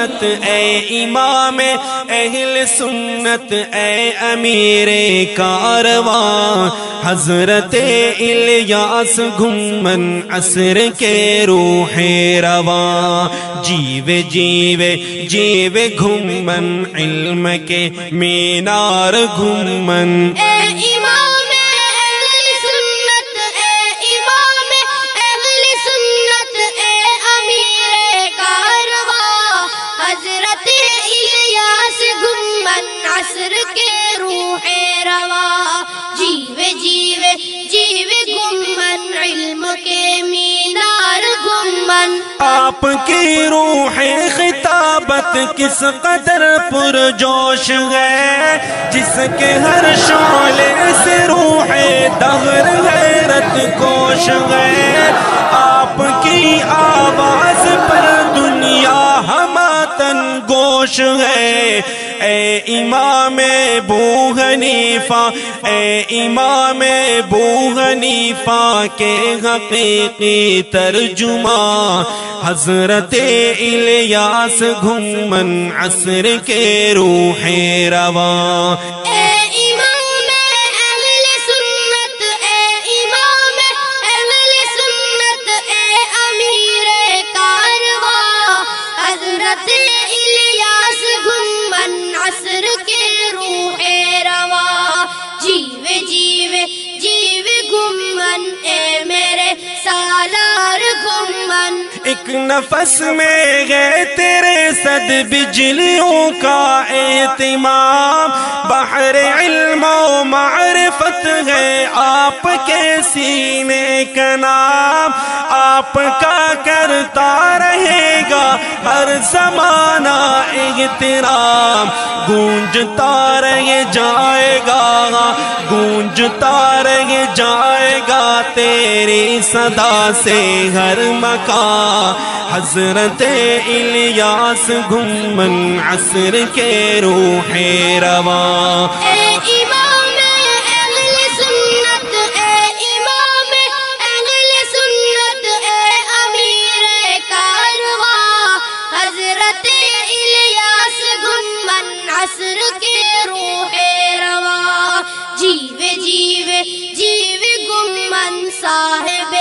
سنت اے امام اہل سنت اے امیر کارواں حضرت الیاس گھمن عصر کے روح رواں جیوے جیوے جیوے گھمن علم کے مینار گھمن اے امام اہل سنت اے امام اہل سنت اے امیر کارواں حضرت الیاس گھمن عصر کے روح رواں جیوے جیوے جیوے گھمن علم کے مینار گھمن آپ کی روح خطابت کس قدر پرجوش ہے جس کے ہر شعلے سے روح دہر غیرت کوش ہے آپ کی آواز پر دنیا ہماتن گوش ہے اے امام ابو حنیفہ اے امام ابو حنیفہ کے حقیقی ترجمہ حضرت الیاس گھمن عصر کے روح رواں اے امام اہل سنت اے امام اہل سنت اے امیر کارواں حضرت الیاس گھمن عصر کے روح رواں جیوے جیوے جیوے گھمن اے میرے سالار گھمن ایک نفس میں گئے تیرے صد بجلیوں کا اہتمام بحر علم و معرفت ہے آپ کے سینے کا نام آپ کا کرتا رہے گا ہر زمانہ احترام گونجتا رہ جائے گا گونجتا رہ جائے گا تیری صدا سے ہر مکان حضرت الیاس گھمن عصر کے روح رواں اے امام اہل سنت اے امام اہل سنت اے امیر کارواں حضرت الیاس گھمن عصر کے روح رواں جیوے جیوے جیوے گھمن صاحب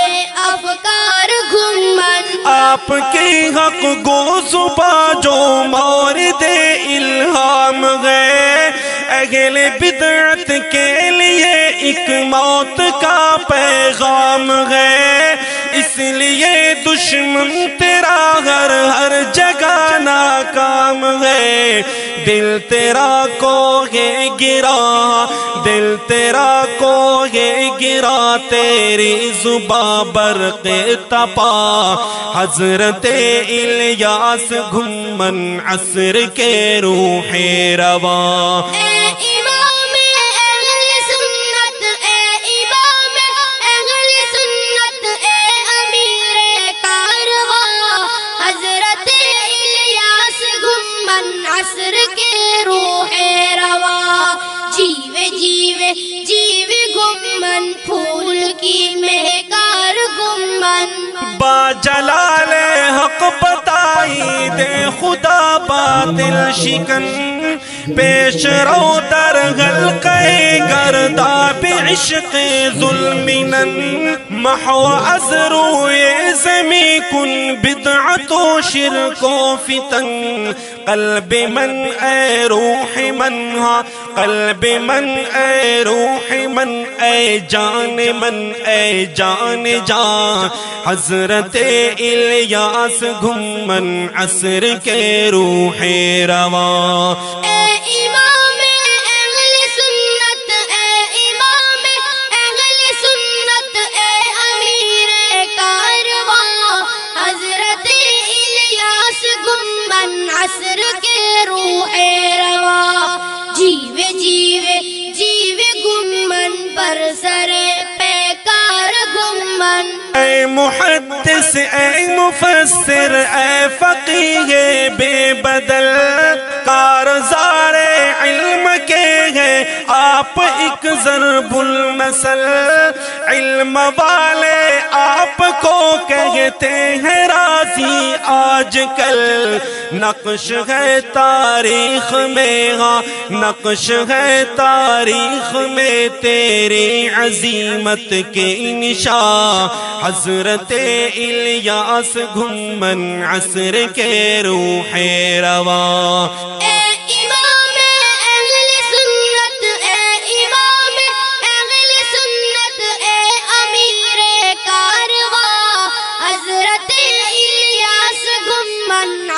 افکار گھمن آپ کے حق گو زباں جو مورد الہام گئے اہل بدعت کے لیے ایک موت کا پیغام ہے اس لیے دشمن تیرا ہر جگہ ناکام ہے دل تیرا کو ہے گرا دل تیرا کو ہے گرا تیری زباں برق تپا حضرت الیاس گھمن عصر کے روح رواں اے امام اہل سنت اے امام اہل سنت اے امیر کارواں حضرت الیاس گھمن عصر کے روح رواں جیوے جیوے جیوے گھمن پھول کی مہکار گھمن با جلال حق بتائی دے خدا باطل شکن پیش رو در حلقے گرداب عشق ظلمنن محو از روئے زمیں کن بدعت و شرک و فتن قلب من اے روح من ہاں قلب من اے روح من اے جان من اے جان جان حضرت الیاس گھمن عصر کے روح رواں اے امام اہل سنت اے امام اہل سنت اے امیر کارواں حضرت الیاس گھمن عصر کے روح رواں جیوے جیوے جیوے گھمن پر سر پیکار گھمن اے محدث اے مفسر اے فقیہ بے بدل کارزار علم کے ہیں آپ ایک ضرب المثل علم والے آپ کو کہتے ہیں راضی آج کل، نقش ہے تاریخ میں، ہاں نقش ہے تاریخ میں تیری عظیمت کے نشان، حضرت الیاس گھمن عصر کے روح رواں۔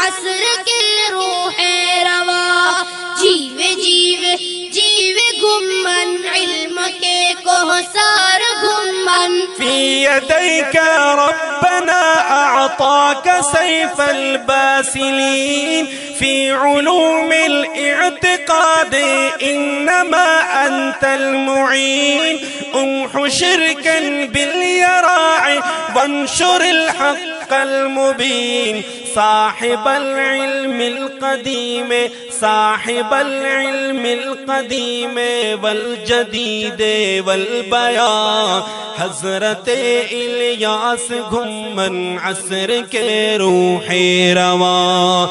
عصر کے روح رواں، جیوے جیوے جیوے گھمن علم کے کوثر گھمن، فی یدیک ربنا اعطاک سیف الباسلین، فی علوم الاعتقاد انما انت المعین، امح شرکا بالیراع وانشر الحق المبین، صاحب العلم القدیم صاحب العلم القدیم والجدید والبیان، حضرت الیاس گھمن عصر کے روح رواں۔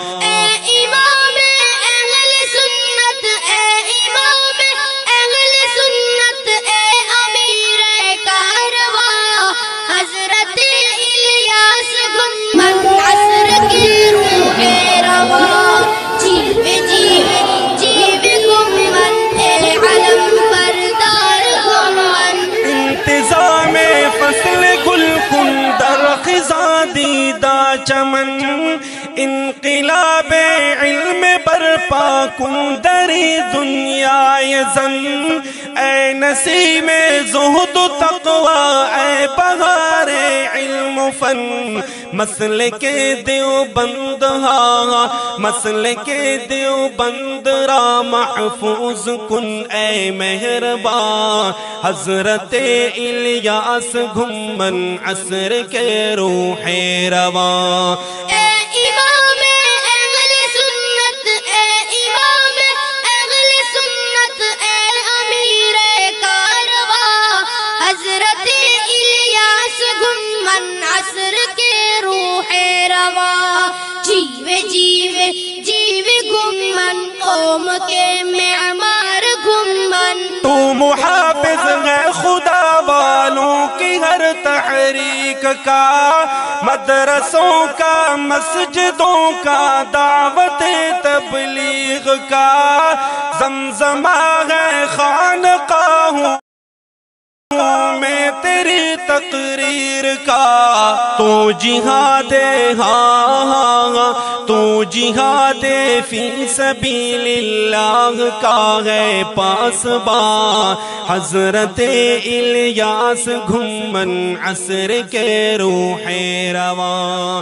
دیدہ چمن انقلاب علم برپا کن دری دنیا زن، اے نسیم زہد و تقوی اے بہار علم و فن، مسلک دیوبند ہاں مسلک دیوبند را محفوظ کن اے مہربان، حضرت الیاس گھمن عصر کے روح رواں۔ عصر کے روح رواں، جیوے جیوے جیوے گھمن قوم کے معمار گھمن، تو محافظ ہے خدا والوں کی ہر تحریک کا، مدرسوں کا مسجدوں کا دعوت تبلیغ کا، زمزمہ ہے خانقاہوں میں تیری تقریر کا، تو جہاد ہاں تو جہاد فی سبیل اللہ کا ہے پاسبان، حضرت الیاس گھمن عصر کے روح رواں۔